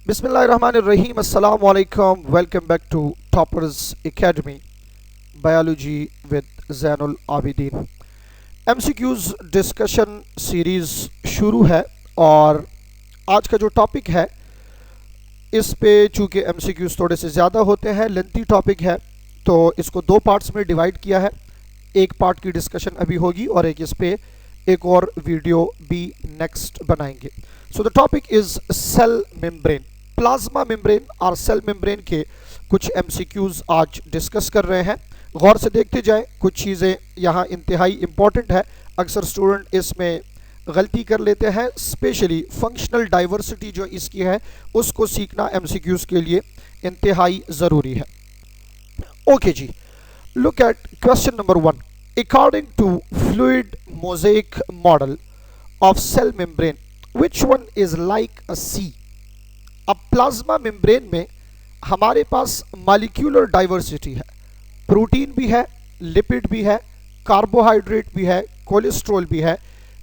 Bismillahirrahmanirrahim. Assalamu alaikum. Welcome back to Toppers Academy Biology with Zainul Abidin. MCQs discussion series शुरू है और आज का जो टॉपिक है इस पे चूँकि MCQs थोड़े से ज़्यादा होते हैं, लेंथी टॉपिक है, तो इसको दो पार्ट्स में डिवाइड किया है। एक पार्ट की डिस्कशन अभी होगी और इस पे एक और वीडियो भी नेक्स्ट बनाएंगे। So the topic is cell membrane, plasma membrane और सेल मेम्ब्रेन के कुछ MCQs आज डिस्कस कर रहे हैं। गौर से देखते जाएं, कुछ चीज़ें यहाँ इंतहाई इम्पॉर्टेंट है, अक्सर स्टूडेंट इसमें गलती कर लेते हैं, स्पेशली फंक्शनल डाइवर्सिटी जो इसकी है उसको सीखना MCQs के लिए इंतहाई ज़रूरी है। ओके जी, look at question number 1. According to fluid mosaic model of cell membrane, which one is like a C? अब प्लाज्मा मेम्ब्रेन में हमारे पास मॉलिक्यूलर डाइवर्सिटी है, प्रोटीन भी है, लिपिड भी है, कार्बोहाइड्रेट भी है, कोलेस्ट्रॉल भी है।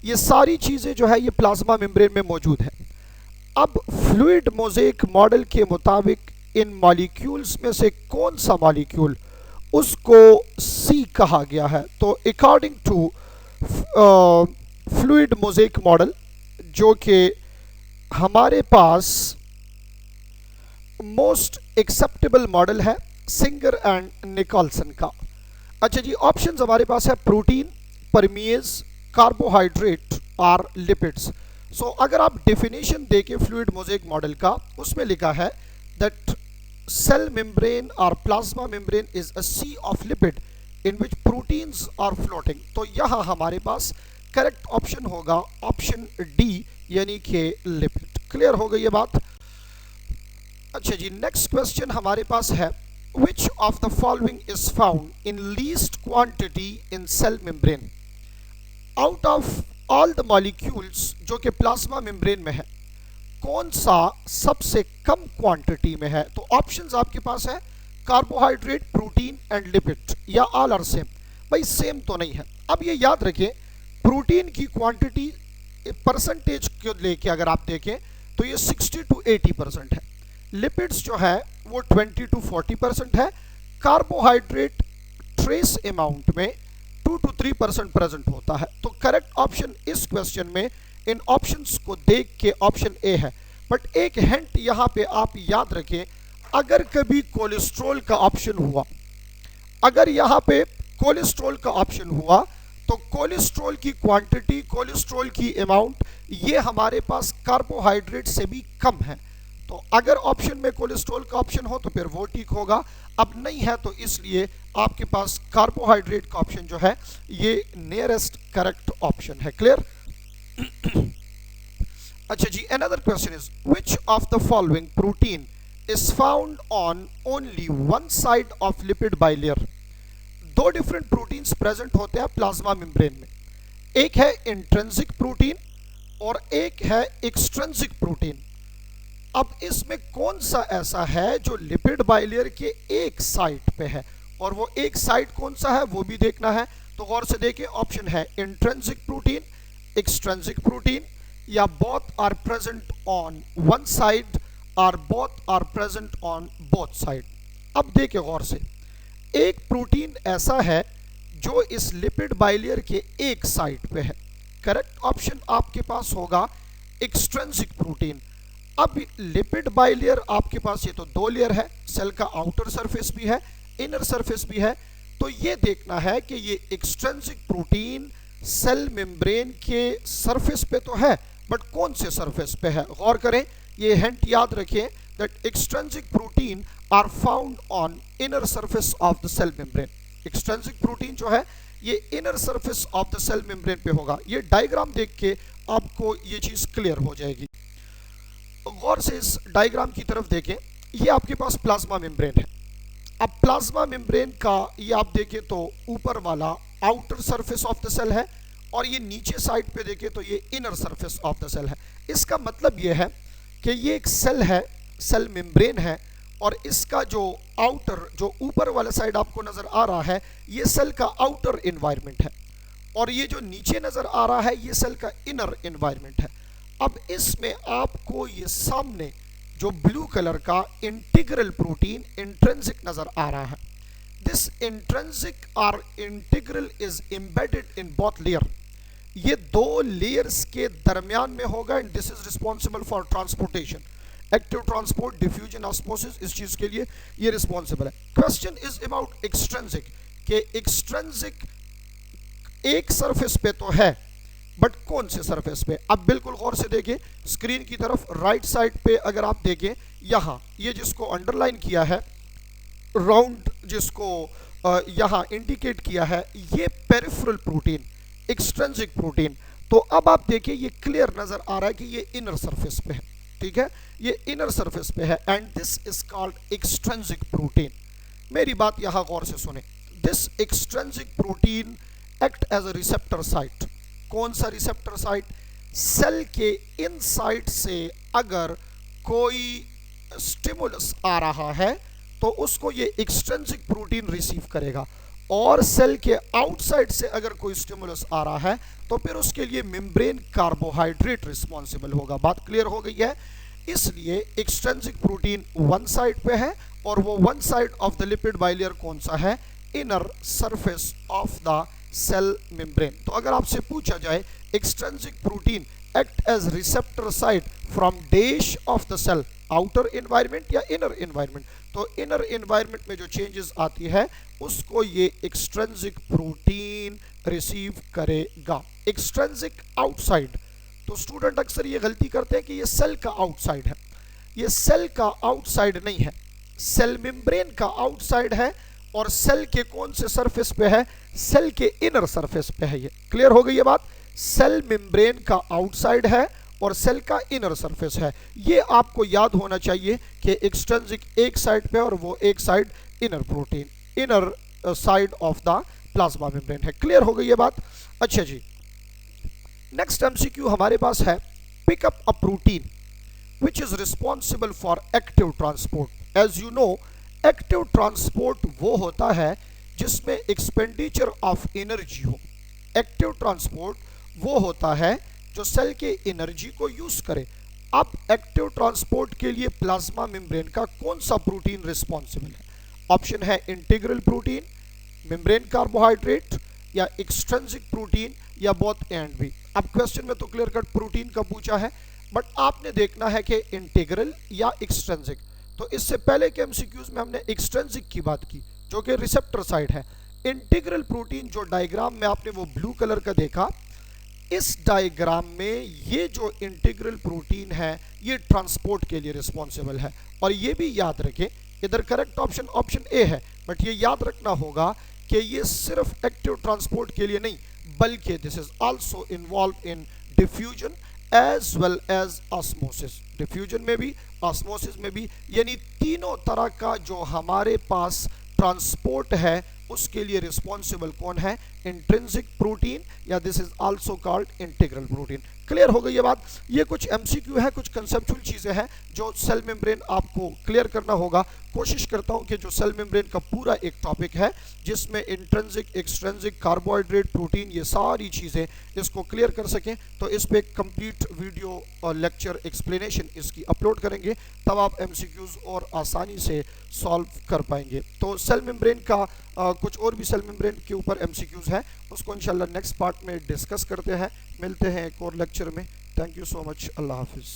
ये सारी चीज़ें जो है ये प्लाज्मा मेम्ब्रेन में मौजूद है। अब फ्लूइड मोज़ेक मॉडल के मुताबिक इन मॉलिक्यूल्स में से कौन सा मॉलिक्यूल उसको सी कहा गया है? तो according to fluid mosaic model जो कि हमारे पास मोस्ट एक्सेप्टेबल मॉडल है सिंगर एंड निकोलसन का। अच्छा जी, ऑप्शंस हमारे पास है प्रोटीन, परमीज, कार्बोहाइड्रेट और लिपिड्स। सो अगर आप डेफिनेशन देखें फ्लूइड मोज़ेक मॉडल का, उसमें लिखा है that cell membrane or plasma membrane is a sea of lipid in which proteins are floating। तो यहाँ हमारे पास करेक्ट ऑप्शन होगा ऑप्शन डी, यानी कि लिपिड। क्लियर हो गई ये बात? अच्छा जी, नेक्स्ट क्वेश्चन हमारे पास है which of the following is found in least quantity in cell membrane? out of all the molecules जो कि प्लाज्मा मेम्ब्रेन में है, कौन सा सबसे कम क्वांटिटी में है? तो ऑप्शंस आपके पास है कार्बोहाइड्रेट, प्रोटीन एंड लिपिड, या ऑल आर सेम। भाई सेम तो नहीं है। अब ये याद रखें, प्रोटीन की क्वांटिटी परसेंटेज को लेके अगर आप देखें तो ये 60 to 80% है, लिपिड्स जो है वो 20 to 40% है, कार्बोहाइड्रेट ट्रेस अमाउंट में 2 to 3% प्रेजेंट होता है। तो करेक्ट ऑप्शन इस क्वेश्चन में इन ऑप्शंस को देख के ऑप्शन ए है। बट एक हिंट यहाँ पे आप याद रखें, अगर कभी कोलेस्ट्रॉल का ऑप्शन हुआ, अगर यहाँ पे कोलेस्ट्रॉल का ऑप्शन हुआ तो कोलेस्ट्रॉल की क्वांटिटी, कोलेस्ट्रॉल की अमाउंट ये हमारे पास कार्बोहाइड्रेट से भी कम है। तो अगर ऑप्शन में कोलेस्ट्रॉल का ऑप्शन हो तो फिर वो ठीक होगा, अब नहीं है तो इसलिए आपके पास कार्बोहाइड्रेट का ऑप्शन जो है ये नियरेस्ट करेक्ट ऑप्शन है। क्लियर? अच्छा जी, another question is which of the following protein is found on only one side of lipid bilayer? दो डिफरेंट प्रोटीन्स प्रेजेंट होते हैं प्लाज्मा मेम्ब्रेन में, एक है इंट्रिंसिक प्रोटीन और एक है एक्सट्रिंसिक प्रोटीन। अब इसमें कौन सा ऐसा है जो लिपिड बाइलेयर के एक साइड पे है, और वो एक साइड कौन सा है वो भी देखना है। तो गौर से देखिए, ऑप्शन है इंट्रिंसिक प्रोटीन, एक्सट्रिंसिक प्रोटीन, या both are present on one side और both are present on both side. अब देखिए गौर से, एक प्रोटीन ऐसा है जो इस लिपिड बाइलेयर के एक साइड पे है, करेक्ट ऑप्शन आपके पास होगा एक्सट्रिंसिक प्रोटीन। अब लिपिड बाइलेयर आपके पास ये तो दो लेयर है, सेल का आउटर सरफेस भी है, इनर सरफेस भी है। तो ये देखना है कि ये एक्सट्रिंसिक प्रोटीन सेल मेम्ब्रेन के सरफेस पे तो है, बट कौन से सरफेस पे है? गौर करें, ये हिंट याद रखें that extrinsic protein are found on inner surface of the cell membrane. Extrinsic protein जो है ये inner surface of the cell membrane पे होगा। ये डायग्राम देख के आपको ये चीज़ क्लियर हो जाएगी। गौर से इस डायग्राम की तरफ देखें, ये आपके पास प्लाज्मा मेम्ब्रेन है। अब प्लाज्मा मेम्ब्रेन का ये आप देखें तो ऊपर वाला outer surface of the cell है, और ये नीचे साइड पे देखें तो ये inner surface of the cell है। इसका मतलब ये है कि ये एक सेल है, सेल मेम्ब्रेन है, और इसका जो आउटर, जो ऊपर वाला साइड आपको नज़र आ रहा है, ये सेल का आउटर इन्वायरमेंट है, और ये जो नीचे नज़र आ रहा है ये सेल का इनर इन्वायरमेंट है। अब इसमें आपको ये सामने जो ब्लू कलर का इंटीग्रल प्रोटीन इंट्रिंसिक नजर आ रहा है, दिस इंट्रिंसिक और integral is embedded in both layer, ये दो लेयर्स के दरमियान में होगा and this is responsible for transportation, active transport, diffusion, osmosis, इस चीज के लिए ये रिस्पॉन्सिबल है। क्वेश्चन इज अबाउट एक्सट्रिंसिक, के एक्सट्रिंसिक एक सरफेस पे तो है बट कौन से सरफेस पे। अब बिल्कुल गौर से देखिए स्क्रीन की तरफ, राइट साइड पे अगर आप देखें, यहां ये जिसको अंडरलाइन किया है, राउंड जिसको यहां इंडिकेट किया है, ये पेरिफेरल प्रोटीन, एक्सट्रिंसिक प्रोटीन। तो अब आप देखिए ये क्लियर नजर आ रहा है कि ये इनर सरफेस पे है, ठीक है, ये इनर सरफेस पे है and this is called extrinsic protein. मेरी बात यहां गौर से सुने, this extrinsic protein act as a receptor site. कौन सा रिसेप्टर साइट? सेल के इनसाइड से अगर कोई स्टिमुलस आ रहा है तो उसको ये एक्सट्रिंसिक प्रोटीन रिसीव करेगा, और सेल के आउटसाइड से अगर कोई स्टिमुलस आ रहा है तो फिर उसके लिए मेम्ब्रेन कार्बोहाइड्रेट रिस्पॉन्सिबल होगा। बात क्लियर हो गई है। इसलिए एक्सट्रिंसिक प्रोटीन वन साइड पे है और वो one side of the lipid bilayer कौन सा है? Inner surface of the cell membrane. तो अगर आपसे पूछा जाए extrinsic protein act as receptor site from dash of the cell, outer environment या इनर एनवायरनमेंट, तो इनर एनवायरनमेंट में जो चेंजेस आती है उसको ये एक्सट्रिंसिक प्रोटीन रिसीव करेगा। एक्सट्रिंसिक आउटसाइड, तो स्टूडेंट अक्सर ये गलती करते हैं कि ये सेल का आउटसाइड है, ये सेल का आउटसाइड नहीं है, सेल मेम्ब्रेन का आउटसाइड है और सेल के कौन से सरफेस पे है? सेल के इनर सरफेस पे है। ये क्लियर हो गई ये बात, सेल मेम्ब्रेन का आउटसाइड है और सेल का इनर सरफेस है। ये आपको याद होना चाहिए कि एक्सट्रिंसिक एक साइड पे और वो एक side inner protein, inner side of the plasma membrane है। क्लियर हो गई ये बात? अच्छा जी, नेक्स्ट एमसीक्यू हमारे पास है, pick up a protein which is responsible for active transport. As you know, active transport वो होता है जिसमें एक्सपेंडिचर ऑफ एनर्जी हो। एक्टिव ट्रांसपोर्ट वो होता है जो सेल के एनर्जी को यूज करे। अब एक्टिव ट्रांसपोर्ट के लिए प्लाज्मा मेम्ब्रेन का कौन सा प्रोटीन रिस्पॉन्सिबल है? ऑप्शन है इंटीग्रल प्रोटीन, मेम्ब्रेन कार्बोहाइड्रेट या एक्सट्रिंसिक प्रोटीन या बोथ एंड भी। अब क्वेश्चन में तो क्लियर कट प्रोटीन का पूछा है बट आपने देखना है कि इंटीग्रल या एक्सट्रिंसिक। तो इससे पहले के एमसीक्यूज में हमने एक्सट्रिंसिक की बात की जो कि रिसेप्टर साइड है। इंटीग्रल प्रोटीन जो डायग्राम में आपने वो ब्लू कलर का देखा, इस डायग्राम में ये जो इंटीग्रल प्रोटीन है ये ट्रांसपोर्ट के लिए रिस्पॉन्सिबल है। और ये भी याद रखें, इधर करेक्ट ऑप्शन ऑप्शन ए है, बट ये याद रखना होगा कि ये सिर्फ एक्टिव ट्रांसपोर्ट के लिए नहीं बल्कि this is also involve in diffusion as well as osmosis. Diffusion में भी, ऑस्मोसिस में भी, यानी तीनों तरह का जो हमारे पास ट्रांसपोर्ट है उसके लिए रिस्पॉन्सिबल कौन है? इंट्रिंसिक प्रोटीन या this is also called integral protein. Clear हो गई ये बात? ये कुछ एमसीक्यू है, कुछ कंसेप्चुअल चीजें हैं जो सेल मेम्ब्रेन आपको क्लियर करना होगा। कोशिश करता हूं कि जो सेल मेम्ब्रेन का पूरा एक टॉपिक है जिसमें इंट्रिंसिक, एक्सट्रिंसिक, कार्बोहाइड्रेट, प्रोटीन, ये सारी चीजें इसको क्लियर कर सकें, तो इस पे कंप्लीट वीडियो और लेक्चर एक्सप्लेनेशन इसकी अपलोड करेंगे, तब आप एमसीक्यूज और आसानी से सॉल्व कर पाएंगे। तो सेल मेम्ब्रेन का कुछ और भी सेल मेम्ब्रेन के ऊपर एमसीक्यूज है, उसको इंशाल्लाह नेक्स्ट पार्ट में डिस्कस करते हैं। मिलते हैं एक और लेक्चर में। Thank you so much. अल्लाह हाफिज़।